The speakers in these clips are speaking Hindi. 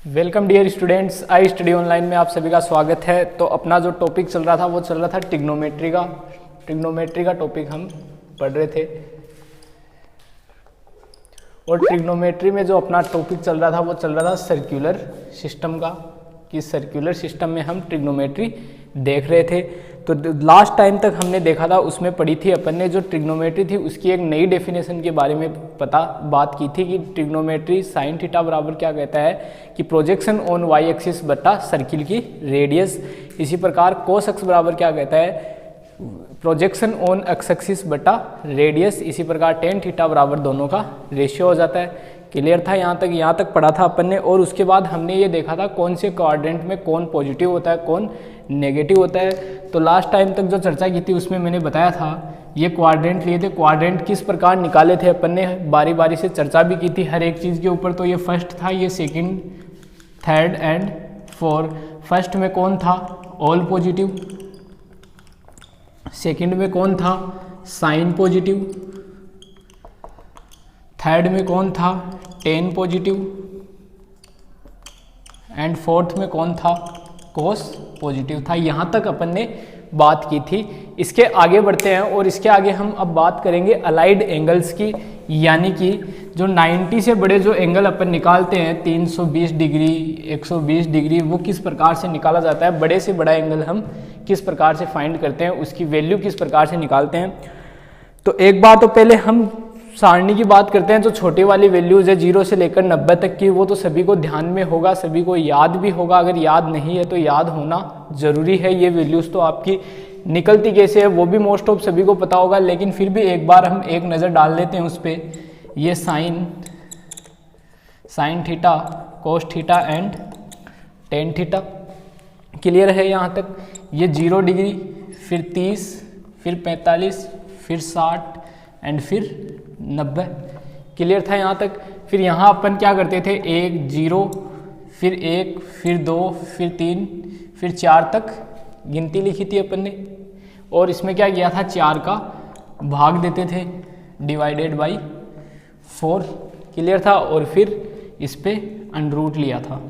Welcome dear students, I study online में आप सभी का स्वागत है। तो अपना जो टॉपिक चल रहा था वो चल रहा था ट्रिग्नोमेट्री का टॉपिक हम पढ़ रहे थे। और ट्रिग्नोमेट्री में जो अपना टॉपिक चल रहा था वो चल रहा था सर्कुलर सिस्टम का, कि सर्कुलर सिस्टम में हम ट्रिग्नोमेट्री देख रहे थे। तो लास्ट टाइम तक हमने देखा था, उसमें पढ़ी थी अपन ने जो ट्रिग्नोमेट्री थी उसकी एक नई डेफिनेशन के बारे में बात की थी कि ट्रिग्नोमेट्री साइन थीटा बराबर क्या कहता है कि प्रोजेक्शन ऑन वाई एक्सिस बटा सर्किल की रेडियस। इसी प्रकार कोस एक्स बराबर क्या कहता है, प्रोजेक्शन ऑन एक्स एक्सिस बटा रेडियस। इसी प्रकार टेन थीटा बराबर दोनों का रेशियो हो जाता है। क्लियर था यहाँ तक पढ़ा था अपन ने। और उसके बाद हमने ये देखा था कौन से क्वाड्रेंट में कौन पॉजिटिव होता है कौन नेगेटिव होता है। तो लास्ट टाइम तक जो चर्चा की थी उसमें मैंने बताया था ये क्वाड्रेंट लिए थे, क्वाड्रेंट किस प्रकार निकाले थे अपन ने, बारी बारी से चर्चा भी की थी हर एक चीज़ के ऊपर। तो ये फर्स्ट था, ये second, third and fourth. First में कौन था, ऑल पॉजिटिव। सेकंड में कौन था, साइन पॉजिटिव। थर्ड में कौन था, टेन पॉजिटिव। एंड फोर्थ में कौन था, कोस पॉजिटिव था। यहाँ तक अपन ने बात की थी। इसके आगे बढ़ते हैं और इसके आगे हम अब बात करेंगे अलाइड एंगल्स की, यानी कि जो 90 से बड़े जो एंगल अपन निकालते हैं 320 डिग्री 120 डिग्री, वो किस प्रकार से निकाला जाता है। बड़े से बड़ा एंगल हम किस प्रकार से फाइंड करते हैं, उसकी वैल्यू किस प्रकार से निकालते हैं। तो एक बार तो पहले हम सारणी की बात करते हैं। जो छोटी वाली वैल्यूज है 0 से लेकर 90 तक की, वो तो सभी को ध्यान में होगा, सभी को याद भी होगा। अगर याद नहीं है तो याद होना जरूरी है। ये वैल्यूज तो आपकी निकलती कैसे है वो भी मोस्ट ऑफ सभी को पता होगा, लेकिन फिर भी एक बार हम एक नज़र डाल लेते हैं उस पर। ये sine theta, cos theta and tan theta. Clear है यहाँ तक। ये 0 डिग्री, फिर 30, फिर 45, फिर 60 एंड फिर 90। क्लियर था यहाँ तक। फिर यहाँ अपन क्या करते थे, 1 0 फिर 1 फिर 2 फिर 3 फिर 4 तक गिनती लिखी थी अपन ने। और इसमें क्या किया था, 4 का भाग देते थे, डिवाइडेड बाई 4। क्लियर था। और फिर इस पे अंडरूट लिया था।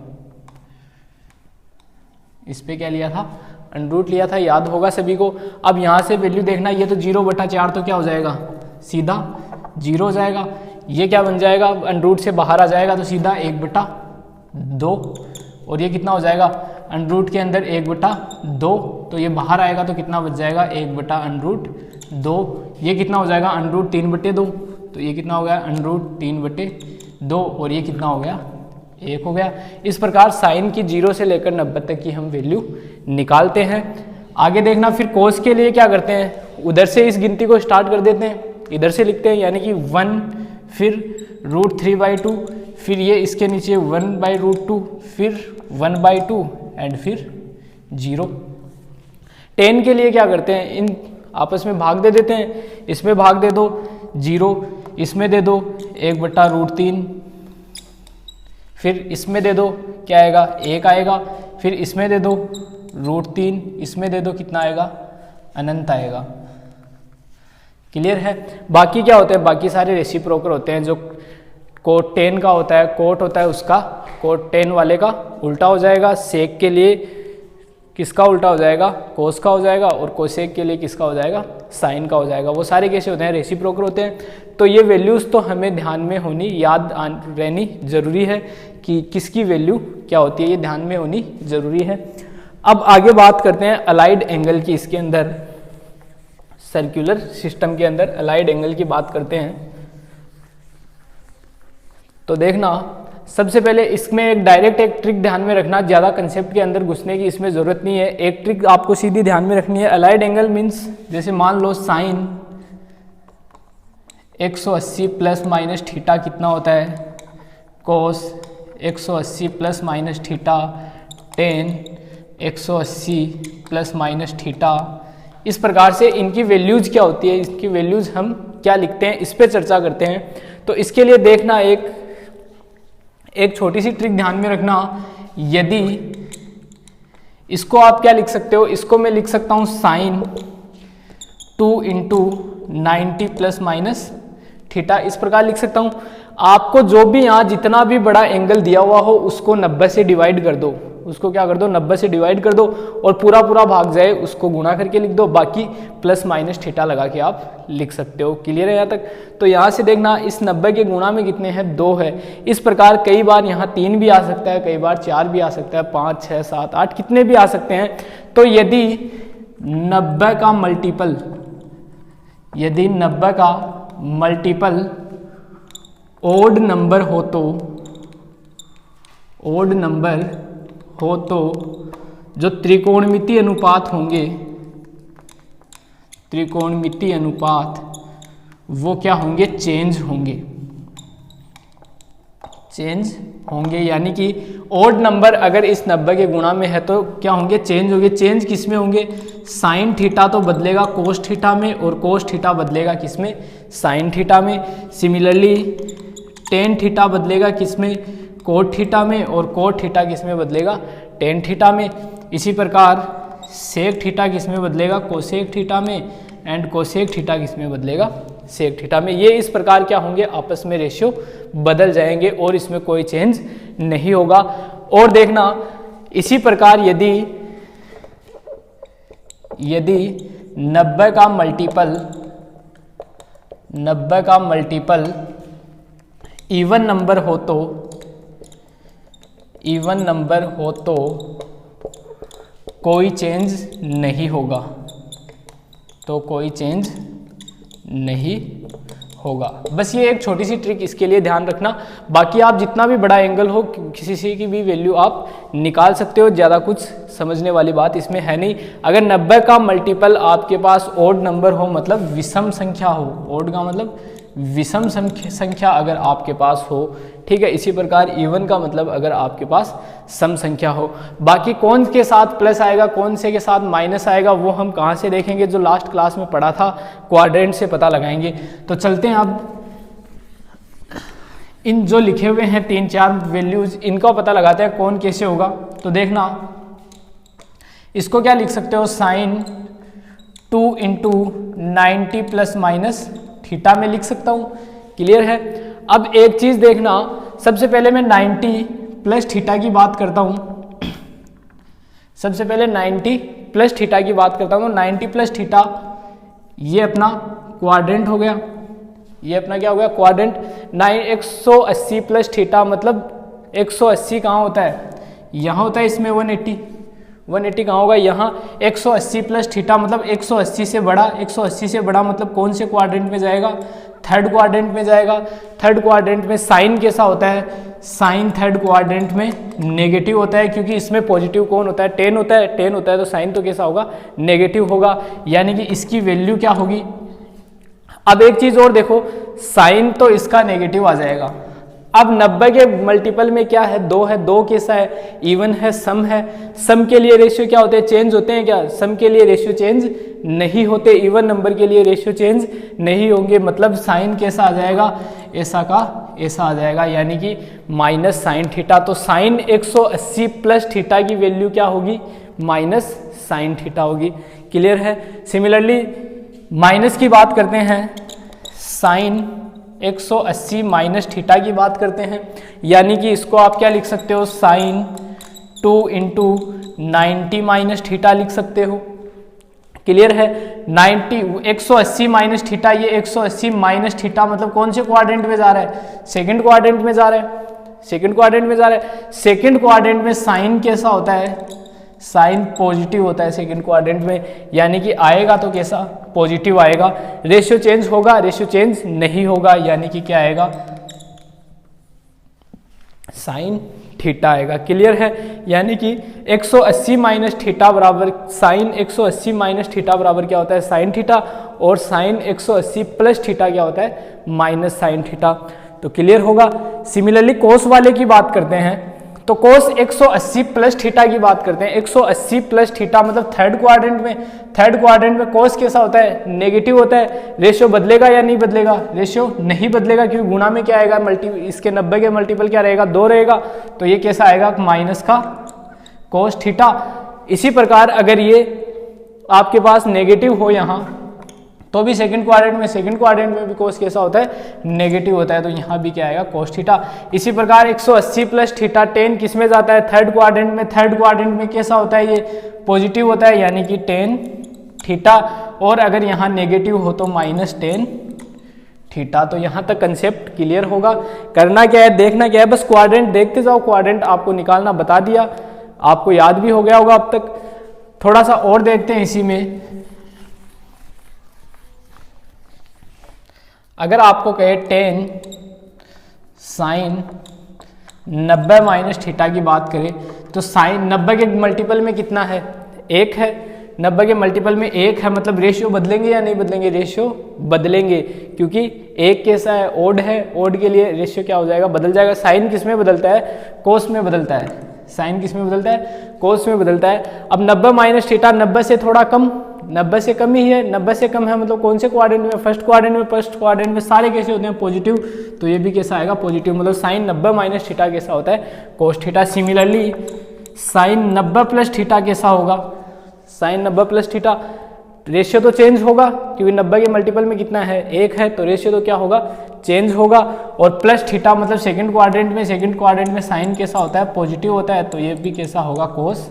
इस पे क्या लिया था, अंडरूट लिया था, याद होगा सभी को। अब यहाँ से वैल्यू देखना, ये तो 0/4 तो क्या हो जाएगा, सीधा 0 हो जाएगा। ये क्या बन जाएगा, अंडरूट से बाहर आ जाएगा तो सीधा 1/2। और ये कितना हो जाएगा, अंडरूट के अंदर 1/2, तो ये बाहर आएगा तो कितना बच जाएगा, 1/√2। ये कितना हो जाएगा, अंडरूट 3/2, तो ये कितना हो गया, अंडरूट 3/2। और ये कितना हो गया, 1 हो गया। इस प्रकार साइन की 0 से लेकर 90 तक की हम वैल्यू निकालते हैं। आगे देखना, फिर कोस के लिए क्या करते हैं, उधर से इस गिनती को स्टार्ट कर देते हैं, इधर से लिखते हैं, यानी कि 1 फिर √3/2, फिर ये इसके नीचे 1/√2, फिर 1/2 एंड फिर 0। 10 के लिए क्या करते हैं, इन आपस में भाग दे देते हैं। इसमें भाग दे दो 0, इसमें दे दो 1/√3, फिर इसमें दे दो क्या आएगा, 1 आएगा। फिर इसमें दे दो √3, इसमें दे दो कितना आएगा, अनंत आएगा। क्लियर है। बाकी क्या होते हैं, बाकी सारे रेसिप्रोकल होते हैं। जो कोट 10 का होता है, कोट होता है उसका, कोट 10 वाले का उल्टा हो जाएगा। सेक के लिए किसका उल्टा हो जाएगा, कोस का हो जाएगा। और कोसेक के लिए किसका हो जाएगा, साइन का हो जाएगा। वो सारे कैसे होते हैं, रेसिप्रोकल होते हैं। तो ये वैल्यूज़ तो हमें ध्यान में होनी, याद रहनी जरूरी है कि किसकी वैल्यू क्या होती है, ये ध्यान में होनी जरूरी है। अब आगे बात करते हैं अलाइड एंगल की। इसके अंदर सर्कुलर सिस्टम के अंदर अलाइड एंगल की बात करते हैं। तो देखना, सबसे पहले इसमें एक डायरेक्ट एक ट्रिक ध्यान में रखना, ज़्यादा कंसेप्ट के अंदर घुसने की इसमें ज़रूरत नहीं है। एक ट्रिक आपको सीधी ध्यान में रखनी है। अलाइड एंगल मीन्स, जैसे मान लो साइन 180 प्लस माइनस थीटा कितना होता है, कोस 180 plus minus theta, ten 180 plus minus theta. इस प्रकार से इनकी वैल्यूज़ क्या होती है, इसकी वैल्यूज़ हम क्या लिखते हैं, इस पर चर्चा करते हैं। तो इसके लिए देखना, एक छोटी सी ट्रिक ध्यान में रखना। यदि इसको आप क्या लिख सकते हो, इसको मैं लिख सकता हूँ साइन 2 × 90 प्लस माइनस थीटा, इस प्रकार लिख सकता हूँ। आपको जो भी यहाँ जितना भी बड़ा एंगल दिया हुआ हो उसको 90 से डिवाइड कर दो, उसको क्या कर दो 90 से डिवाइड कर दो और पूरा पूरा भाग जाए उसको गुणा करके लिख दो, बाकी प्लस माइनस थीटा लगा के आप लिख सकते हो। क्लियर है यहाँ तक? तो यहाँ से देखना इस 90 के गुणा में कितने हैं 2 है। इस प्रकार कई बार यहाँ 3 भी आ सकता है, कई बार 4 भी आ सकता है, 5 6 7 8 कितने भी आ सकते हैं। तो यदि 90 का मल्टीपल, यदि 90 का मल्टीपल ओड नंबर हो तो, ओड नंबर हो तो जो त्रिकोणमितीय अनुपात होंगे, त्रिकोणमितीय अनुपात वो क्या होंगे, चेंज होंगे, चेंज होंगे। यानी कि ओड नंबर अगर इस 90 के गुणा में है तो क्या होंगे, चेंज होंगे। चेंज किस में होंगे, साइन थीटा तो बदलेगा कोस थीटा में और कोस थीटा बदलेगा किस में, साइन थीटा में। सिमिलरली टेन थीटा बदलेगा किस में, कोट थीटा में, और कोट थीटा किस में बदलेगा, टेन थीटा में। इसी प्रकार सेक थीटा किस में बदलेगा, कोसेक थीटा में, एंड कोसेक थीटा किस में बदलेगा, सेक थीटा में। ये इस प्रकार क्या होंगे, आपस में रेशियो बदल जाएंगे और इसमें कोई चेंज नहीं होगा। और देखना इसी प्रकार यदि 90 का मल्टीपल, 90 का मल्टीपल इवन नंबर हो तो, इवन नंबर हो तो कोई चेंज नहीं होगा, तो कोई चेंज नहीं होगा। बस ये एक छोटी सी ट्रिक इसके लिए ध्यान रखना। बाकी आप जितना भी बड़ा एंगल हो किसी से की भी वैल्यू आप निकाल सकते हो, ज़्यादा कुछ समझने वाली बात इसमें है नहीं। अगर 90 का मल्टीपल आपके पास ओड नंबर हो, मतलब विषम संख्या हो, ओड का मतलब विषम संख्या अगर आपके पास हो, ठीक है। इसी प्रकार इवन का मतलब अगर आपके पास सम संख्या हो। बाकी कौन के साथ प्लस आएगा, कौन से के साथ माइनस आएगा, वो हम कहाँ से देखेंगे, जो लास्ट क्लास में पढ़ा था, क्वाड्रेंट से पता लगाएंगे। तो चलते हैं अब इन जो लिखे हुए हैं 3-4 वैल्यूज, इनका पता लगाते हैं कौन कैसे होगा। तो देखना इसको क्या लिख सकते हो, साइन 2 × 90 प्लस माइनस थीटा में लिख सकता हूँ। क्लियर है? अब एक चीज देखना, सबसे पहले मैं 90 प्लस थीटा की बात करता हूँ, सबसे पहले 90 प्लस थीटा की बात करता हूँ। 90 प्लस थीटा ये अपना क्वाड्रेंट हो गया, ये अपना क्या हो गया, क्वाड्रेंट। 180 प्लस थीटा मतलब 180 कहाँ होता है, यहाँ होता है, इसमें 180 कहाँ होगा, यहाँ। 180 प्लस थीटा मतलब 180 से बड़ा, 180 से बड़ा मतलब कौन से क्वाड्रेंट में जाएगा, थर्ड क्वाड्रेंट में जाएगा। थर्ड क्वाड्रेंट में साइन कैसा होता है, साइन थर्ड क्वाड्रेंट में नेगेटिव होता है, क्योंकि इसमें पॉजिटिव कौन होता है, 10 होता है, 10 होता है, तो साइन तो कैसा होगा, नेगेटिव होगा। यानी कि इसकी वैल्यू क्या होगी। अब एक चीज और देखो, साइन तो इसका नेगेटिव आ जाएगा। अब 90 के मल्टीपल में क्या है, 2 है, 2 कैसा है, इवन है, सम है। सम के लिए रेशियो क्या होते हैं, चेंज होते हैं क्या, सम के लिए रेशियो चेंज नहीं होते, इवन नंबर के लिए रेशियो चेंज नहीं होंगे। मतलब साइन कैसा आ जाएगा, ऐसा का ऐसा आ जाएगा, यानी कि माइनस साइन थीटा। तो साइन 180 प्लस थीटा की वैल्यू क्या होगी, माइनस साइन थीटा होगी। क्लियर है? सिमिलरली माइनस की बात करते हैं, साइन 180 माइनस थीटा की बात करते हैं, यानी कि इसको आप क्या लिख सकते हो, साइन 2 × 90 माइनस थीटा लिख सकते हो। क्लियर है? 180 माइनस थीटा, ये 180 माइनस थीटा मतलब कौन से क्वाड्रेंट में जा रहा है, सेकंड क्वाड्रेंट में जा रहा है, सेकंड क्वाड्रेंट में जा रहा है। सेकंड क्वाड्रेंट में साइन कैसा होता है, साइन पॉजिटिव होता है सेकंड क्वाड्रेंट में, यानी कि आएगा तो कैसा, पॉजिटिव आएगा। रेशियो चेंज होगा, रेशियो चेंज नहीं होगा, यानी कि क्या आएगा, साइन थीटा आएगा। क्लियर है? यानी कि 180 माइनस थीटा बराबर साइन 180 माइनस थीटा बराबर क्या होता है, साइन थीटा, और साइन 180 प्लस थीटा क्या होता है, माइनस साइन थीटा। तो क्लियर होगा। सिमिलरली कोस वाले की बात करते हैं, तो कोस 180 प्लस थीटा की बात करते हैं। 180 प्लस थीटा मतलब थर्ड क्वाड्रेंट में, थर्ड क्वाड्रेंट में कोस कैसा होता है, नेगेटिव होता है। रेशियो बदलेगा या नहीं बदलेगा, रेशियो नहीं बदलेगा, क्योंकि गुणा में क्या आएगा, इसके 90 के मल्टीपल क्या रहेगा, 2 रहेगा, तो ये कैसा आएगा, माइनस का कोस थीटा। इसी प्रकार अगर ये आपके पास नेगेटिव हो यहाँ, तो भी सेकंड क्वाड्रेंट में भी कोस कैसा होता है, नेगेटिव होता है, तो यहाँ भी क्या आएगा, कोस थीटा। इसी प्रकार 180 प्लस थीटा टेन किस में जाता है, थर्ड क्वाड्रेंट में कैसा होता है, ये पॉजिटिव होता है, यानी कि टेन थीटा, और अगर यहाँ नेगेटिव हो तो माइनस टेन थीटा। तो यहाँ तक कंसेप्ट क्लियर होगा। करना क्या है, देखना क्या है, बस क्वाड्रेंट देखते जाओ, क्वाड्रेंट आपको निकालना बता दिया, आपको याद भी हो गया होगा अब तक। थोड़ा सा और देखते हैं इसी में, अगर आपको कहे टेन साइन 90 माइनस थीटा की बात करें, तो साइन 90 के मल्टीपल में कितना है, 1 है, 90 के मल्टीपल में 1 है, मतलब रेशियो बदलेंगे या नहीं बदलेंगे, रेशियो बदलेंगे, क्योंकि 1 कैसा है, ओड है, ओड के लिए रेशियो क्या हो जाएगा, बदल जाएगा। साइन किस में बदलता है, कोस में बदलता है, साइन किस में बदलता है, कोस में बदलता है। अब 90 माइनस थीटा 90 से थोड़ा कम, 90 से कम ही है, 90 से कम है, मतलब कौन से क्वाड्रेंट में, फर्स्ट क्वाड्रेंट में सारे कैसे होते हैं, पॉजिटिव, तो ये भी कैसा आएगा, पॉजिटिव, मतलब साइन 90 माइनस थीटा कैसा होता है, cos theta. Similarly sign 90 plus theta कैसा होगा, साइन 90 प्लस थीटा, रेशियो तो चेंज होगा, क्योंकि 90 के मल्टीपल में कितना है, 1 है, तो रेशियो तो क्या होगा, चेंज होगा। और प्लस थीटा मतलब सेकंड क्वाड्रेंट में साइन कैसा होता है, पॉजिटिव होता है, तो ये भी कैसा होगा, कोस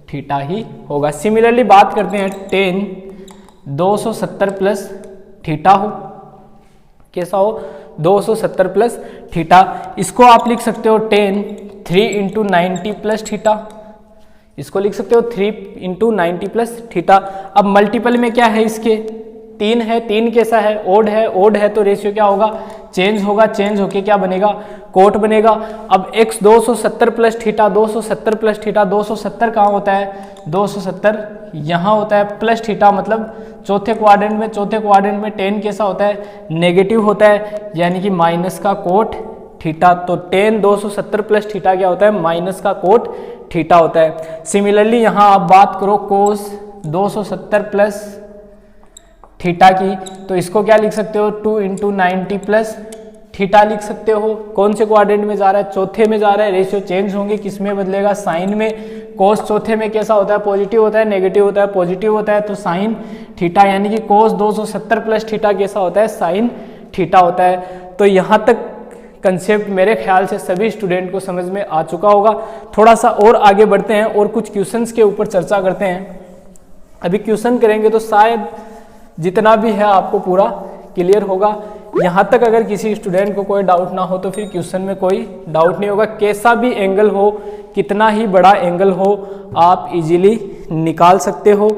थीटा ही होगा। सिमिलरली बात करते हैं टेन 270 प्लस थीटा हो, कैसा हो, 270 प्लस थीटा। इसको आप लिख सकते हो टेन 3 इंटू 90 प्लस थीटा, इसको लिख सकते हो 3 इंटू 90 प्लस थीटा। अब मल्टीपल में क्या है इसके, 3 है, 3 कैसा है, ओड है, तो रेशियो क्या होगा, चेंज होगा, चेंज होके क्या बनेगा, कोट बनेगा। अब x 270 plus theta, 270 plus theta, 270 कहाँ होता है, 270 यहाँ होता है, प्लस थीटा मतलब चौथे क्वाड्रेंट में 10 कैसा होता है, नेगेटिव होता है, यानी कि माइनस का कोट थीटा। तो 10 270 प्लस थीटा क्या होता है, माइनस का कोट थीटा होता है। सिमिलरली यहाँ आप बात करो कोस 270 प्लस थीटा की, तो इसको क्या लिख सकते हो, 2 इंटू 90 प्लस थीटा लिख सकते हो। कौन से क्वाड्रेंट में जा रहा है, चौथे में जा रहा है, रेशियो चेंज होंगे, किस में बदलेगा, साइन में। कोस चौथे में कैसा होता है, पॉजिटिव होता है, नेगेटिव होता है, पॉजिटिव होता है, तो साइन थीटा, यानी कि कोस 270 प्लस थीटा कैसा होता है, साइन थीटा होता है। तो यहाँ तक कंसेप्ट मेरे ख्याल से सभी स्टूडेंट को समझ में आ चुका होगा। थोड़ा सा और आगे बढ़ते हैं और कुछ क्वेश्चंस के ऊपर चर्चा करते हैं। अभी क्वेश्चन करेंगे तो शायद जितना भी है आपको पूरा क्लियर होगा। यहाँ तक अगर किसी स्टूडेंट को कोई डाउट ना हो तो फिर क्वेश्चन में कोई डाउट नहीं होगा। कैसा भी एंगल हो, कितना ही बड़ा एंगल हो, आप इजीली निकाल सकते हो।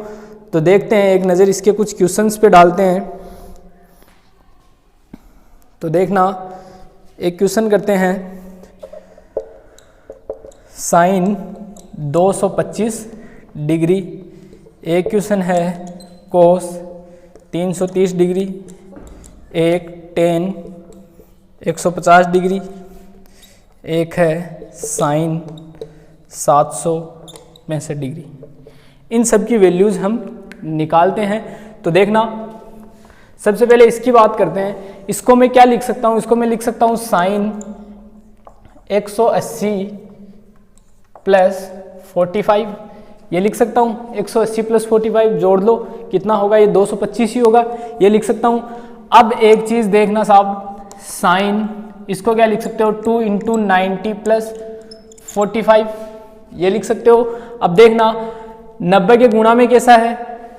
तो देखते हैं, एक नज़र इसके कुछ क्वेश्चंस पे डालते हैं। तो देखना, एक क्वेश्चन करते हैं, साइन 225 डिग्री, एक क्वेश्चन है कोस 330 डिग्री, एक टेन 150 डिग्री, एक है साइन 765 डिग्री। इन सब की वैल्यूज़ हम निकालते हैं। तो देखना, सबसे पहले इसकी बात करते हैं। इसको मैं क्या लिख सकता हूँ, इसको मैं लिख सकता हूँ साइन 180 प्लस 45, ये लिख सकता हूँ। 180 प्लस 45 जोड़ लो, कितना होगा, ये 225 ही होगा, ये लिख सकता हूँ। अब एक चीज़ देखना साहब, साइन इसको क्या लिख सकते हो, 2 इंटू 90 प्लस 45, ये लिख सकते हो। अब देखना 90 के गुणा में कैसा है,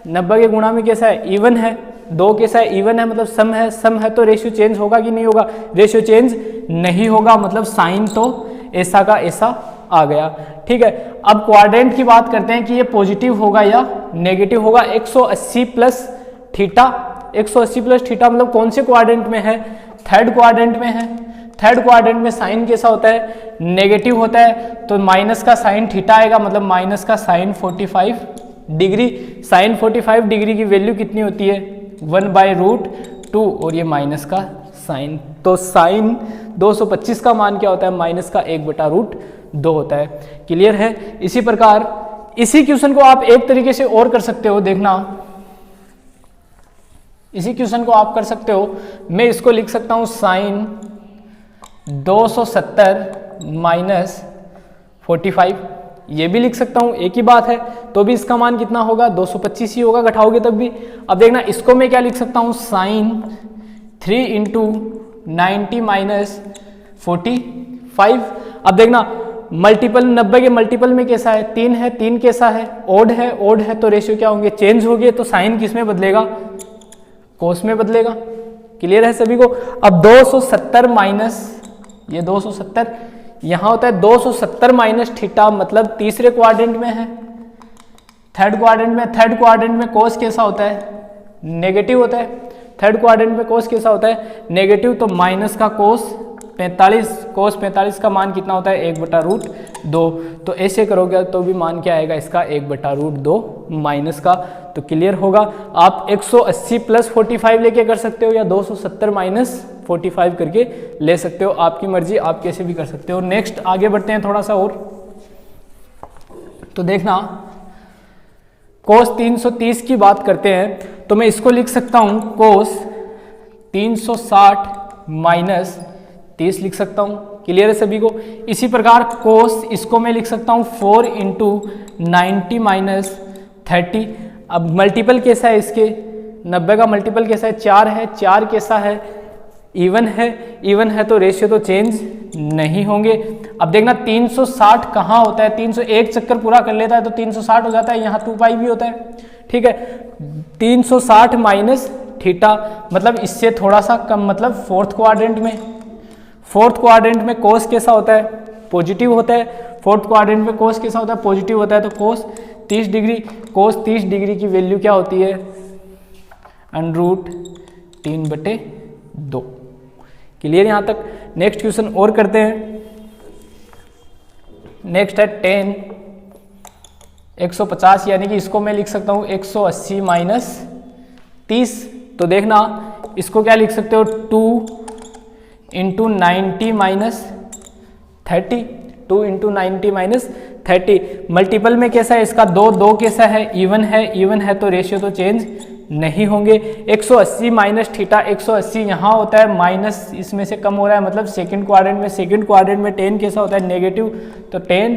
90 के गुणा में कैसा है, इवन है, 2 कैसा है, इवन है, मतलब सम है, तो रेशियो चेंज होगा कि नहीं होगा, रेशियो चेंज नहीं होगा, मतलब साइन तो ऐसा का ऐसा आ गया। ठीक है, अब क्वाड्रेंट की बात करते हैं कि ये पॉजिटिव होगा या नेगेटिव होगा। 180 प्लस थीटा, 180 प्लस थीटा मतलब कौन से क्वाड्रेंट में है, थर्ड क्वाड्रेंट में है। थर्ड क्वाड्रेंट में साइन कैसा होता है, नेगेटिव होता है, तो माइनस का साइन थीटा आएगा, मतलब माइनस का साइन 45 डिग्री। साइन 45 डिग्री की वैल्यू कितनी होती है, 1/√2, और ये माइनस का साइन, तो साइन 225 का मान क्या होता है, माइनस का 1/√2 होता है। क्लियर है। इसी प्रकार इसी क्वेश्चन को आप एक तरीके से और कर सकते हो। देखना, इसी क्वेश्चन को आप कर सकते हो, मैं इसको लिख सकता हूं साइन 270 माइनस 45, ये भी लिख सकता हूँ, एक ही बात है, तो भी इसका मान कितना होगा 225 ही होगा, घटाओगे तब भी। अब देखना इसको मैं क्या लिख सकता हूँ, साइन 3 इंटू 90 माइनस 45। अब देखना मल्टीपल 90 के मल्टीपल में कैसा है, 3 है, 3 कैसा है, ओड है, ओड है, तो रेशियो क्या होंगे, चेंज हो गए, तो साइन किस में बदलेगा, कोस में बदलेगा। क्लियर है सभी को। अब 270 माइनस ये 270 यहाँ होता है 270 माइनस थीटा, मतलब तीसरे क्वाड्रेंट में है, थर्ड क्वाड्रेंट में। थर्ड क्वाड्रेंट में कोस कैसा होता है, नेगेटिव होता है। थर्ड क्वाड्रेंट में कोस कैसा होता है, नेगेटिव, तो माइनस का कोस 45, कोस 45 का मान कितना होता है 1/√2। तो ऐसे करोगे तो भी मान क्या आएगा इसका 1/√2 माइनस का। तो क्लियर होगा। आप 180 प्लस 45 लेके कर सकते हो या 270 माइनस 45 करके ले सकते हो, आपकी मर्जी, आप कैसे भी कर सकते हो। नेक्स्ट आगे बढ़ते हैं थोड़ा सा और, तो देखना कोस 330 की बात करते हैं, तो मैं इसको लिख सकता हूं कोस 360 माइनस 30 लिख सकता हूं। क्लियर है सभी को। इसी प्रकार कोस इसको मैं लिख सकता हूं 4 इंटू 90 माइनस 30। अब मल्टीपल कैसा है इसके, 90 का मल्टीपल कैसा है, 4 है, 4 कैसा है, इवन है, इवन है, तो रेशियो तो चेंज नहीं होंगे। अब देखना 360 कहाँ होता है, 301 चक्कर पूरा कर लेता है तो 360 हो जाता है, यहाँ 2 पाई भी होता है, ठीक है। 360 माइनस थीटा, मतलब इससे थोड़ा सा कम, मतलब फोर्थ क्वाड्रेंट में। फोर्थ क्वाड्रेंट में कोस कैसा होता है, पॉजिटिव होता है। फोर्थ क्वाड्रेंट में कोस कैसा होता है, पॉजिटिव होता है, तो कोस 30 डिग्री, कोस 30 डिग्री की वैल्यू क्या होती है, √3/2। क्लियर यहाँ तक। नेक्स्ट क्वेश्चन और करते हैं। नेक्स्ट है 10 150, यानी कि इसको मैं लिख सकता हूँ 180 माइनस 30। तो देखना इसको क्या लिख सकते हो, 2 into 90 minus 30, 2 into 90 minus 30। Multiple में कैसा है इसका, 2 कैसा है, इवन है, इवन है, तो रेशियो तो चेंज नहीं होंगे। 180 माइनस थीटा, 180 यहाँ होता है, माइनस इसमें से कम हो रहा है, मतलब सेकंड क्वाड्रेंट में। सेकंड क्वाड्रेंट में 10 कैसा होता है, नेगेटिव, तो 10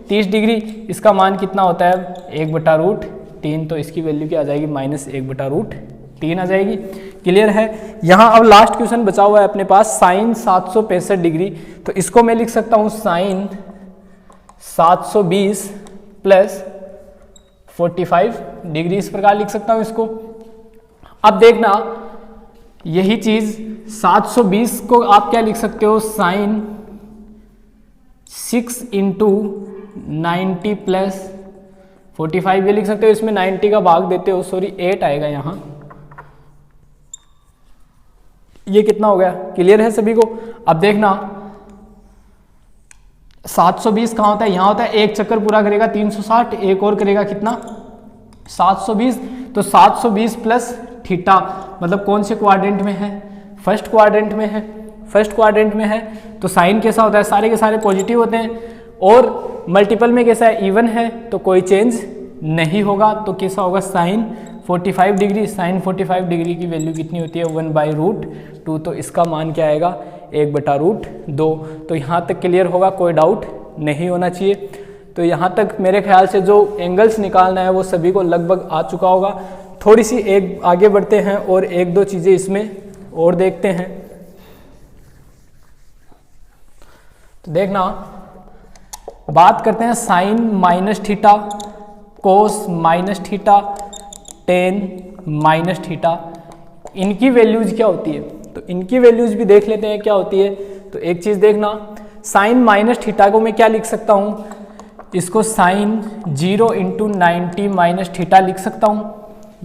30 डिग्री, इसका मान कितना होता है 1/√3, तो इसकी वैल्यू क्या आ जाएगी, -1/√3 आ जाएगी। क्लियर है। यहाँ अब लास्ट क्वेश्चन बचा हुआ है अपने पास, साइन 765 डिग्री। तो इसको मैं लिख सकता हूँ साइन 720 प्लस 45 डिग्री, इस प्रकार लिख सकता हूँ इसको। अब देखना यही चीज 720 को आप क्या लिख सकते हो, साइन 6 इंटू 90 प्लस 45 ये लिख सकते हो। इसमें 90 का भाग देते हो, सॉरी 8 आएगा यहाँ, ये कितना हो गया। क्लियर है सभी को। अब देखना 720 कहाँ होता है, यहाँ होता है, एक चक्कर पूरा करेगा 360, एक और करेगा कितना 720, तो 720 प्लस थीटा, मतलब कौन से क्वाड्रेंट में है, फर्स्ट क्वाड्रेंट में है। फर्स्ट क्वाड्रेंट में है तो साइन कैसा होता है, सारे के सारे पॉजिटिव होते हैं, और मल्टीपल में कैसा है, इवन है, तो कोई चेंज नहीं होगा। तो कैसा होगा, साइन 45 डिग्री। साइन 45 डिग्री की वैल्यू कितनी होती है, 1/√2, तो इसका मान क्या आएगा 1/√2। तो यहाँ तक क्लियर होगा, कोई डाउट नहीं होना चाहिए। तो यहाँ तक मेरे ख्याल से जो एंगल्स निकालना है वो सभी को लगभग आ चुका होगा। थोड़ी सी एक आगे बढ़ते हैं और एक दो चीज़ें इसमें और देखते हैं। तो देखना बात करते हैं sine minus theta, cos minus theta, tan minus theta, इनकी वैल्यूज क्या होती है। तो इनकी वैल्यूज भी देख लेते हैं क्या होती है। तो एक चीज़ देखना, साइन माइनस थीटा को मैं क्या लिख सकता हूँ, इसको साइन 0 इंटू 90 माइनस थीटा लिख सकता हूँ।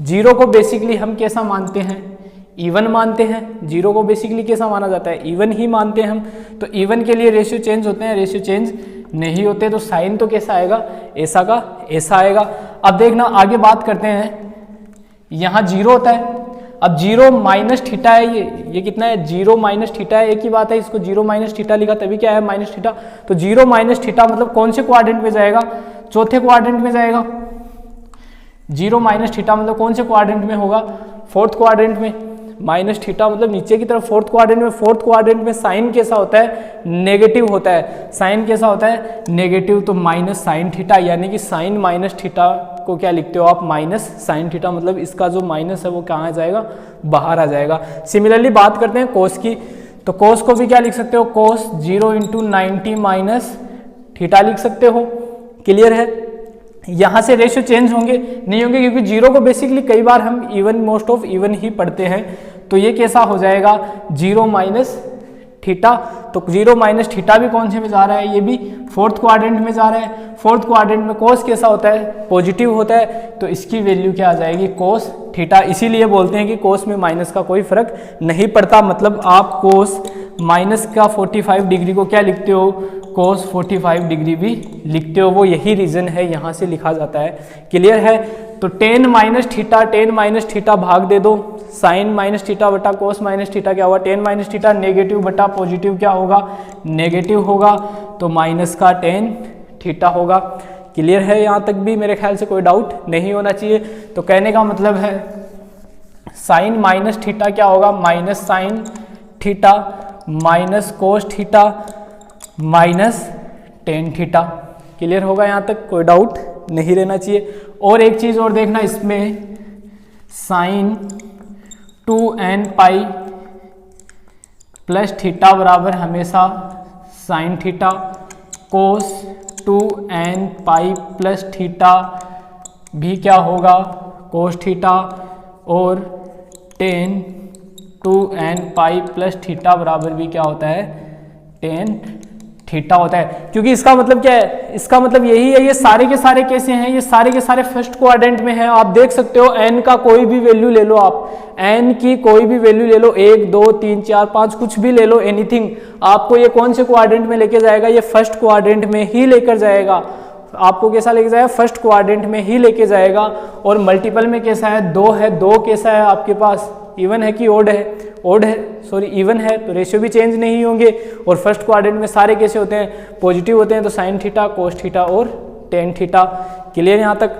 0 को बेसिकली हम कैसा मानते हैं, इवन मानते हैं। 0 को बेसिकली कैसा माना जाता है, इवन ही मानते हैं हम। तो इवन के लिए रेशियो चेंज होते हैं, रेशियो चेंज नहीं होते, तो साइन तो कैसा आएगा, ऐसा का ऐसा आएगा। अब देखना आगे बात करते हैं, यहाँ 0 होता है। अब 0 माइनस थीटा है, ये कितना है, 0 माइनस थीटा है, एक ही बात है, इसको 0 माइनस थीटा लिखा तभी क्या है माइनस थीटा। तो 0 माइनस थीटा मतलब कौन से क्वाड्रेंट में जाएगा, चौथे क्वाड्रेंट में जाएगा। 0 माइनस थीटा मतलब कौन से क्वाड्रेंट में होगा, फोर्थ क्वाड्रेंट में। माइनस थीटा मतलब नीचे की तरफ फोर्थ क्वाड्रेंट में साइन कैसा होता है, नेगेटिव होता है। साइन कैसा होता है, नेगेटिव, तो माइनस साइन थीटा, यानी कि साइन माइनस थीटा को क्या लिखते हो आप, माइनस साइन थीटा, मतलब इसका जो माइनस है वो कहाँ आ जाएगा, बाहर आ जाएगा। सिमिलरली बात करते हैं कोस की, तो कोस को भी क्या लिख सकते हो, कोस 0 × 90 माइनस थीटा लिख सकते हो। क्लियर है। यहाँ से रेशियो चेंज होंगे नहीं होंगे, क्योंकि जीरो को बेसिकली कई बार हम even, most of even he पढ़ते हैं। तो ये कैसा हो जाएगा, 0 माइनस थीटा। तो 0 माइनस थीटा भी कौन से में जा रहा है, ये भी फोर्थ क्वाड्रेंट में जा रहा है। फोर्थ क्वाड्रेंट में कोस कैसा होता है, पॉजिटिव होता है, तो इसकी वैल्यू क्या आ जाएगी, कोस थीटा। इसीलिए बोलते हैं कि कोस में माइनस का कोई फर्क नहीं पड़ता, मतलब आप कोस माइनस का 45 डिग्री को क्या लिखते हो, कोस 45 डिग्री भी लिखते हो। वो यही रीजन है, यहाँ से लिखा जाता है। क्लियर है। तो टेन माइनस थीटा भाग दे दो, साइन माइनस थीटा बटा कोस माइनस थीटा क्या होगा, टेन माइनस थीटा, नेगेटिव बटा पॉजिटिव क्या होगा, नेगेटिव होगा, तो माइनस का टेन थीटा होगा। क्लियर है। यहाँ तक भी मेरे ख्याल से कोई डाउट नहीं होना चाहिए। तो कहने का मतलब है साइन माइनस थीटा क्या होगा, minus sine theta minus cos theta minus tan theta. Clear होगा, यहाँ तक कोई डाउट नहीं रहना चाहिए। और एक चीज और देखना इसमें, sign 2n pi plus theta बराबर हमेशा साइन थीटा, कोस 2n पाई प्लस थीटा भी क्या होगा, कोस थीटा, और ten 2n pi plus theta बराबर भी क्या होता है, टेन थीटा होता है। क्योंकि इसका मतलब क्या है, इसका मतलब यही है, ये सारे के सारे कैसे हैं, ये सारे के सारे फर्स्ट क्वाड्रेंट में हैं। आप देख सकते हो n का कोई भी वैल्यू ले लो, आप n की कोई भी वैल्यू ले लो, 1 2 3 4 5 कुछ भी ले लो, एनीथिंग, आपको ये कौन से क्वाड्रेंट में लेके जाएगा, ये फर्स्ट क्वाड्रेंट में ही लेकर जाएगा। आपको कैसा लेके जाएगा, फर्स्ट क्वाड्रेंट में ही लेके जाएगा। और मल्टीपल में कैसा है, 2 है, 2 कैसा है आपके पास, इवन है कि ओड है, ओड है, सॉरी इवन है, तो रेशियो भी चेंज नहीं होंगे। और फर्स्ट क्वाड्रेंट में सारे कैसे होते हैं, पॉजिटिव होते हैं, तो साइन थीटा, कोस थीटा और टेन थीटा। क्लियर यहाँ तक।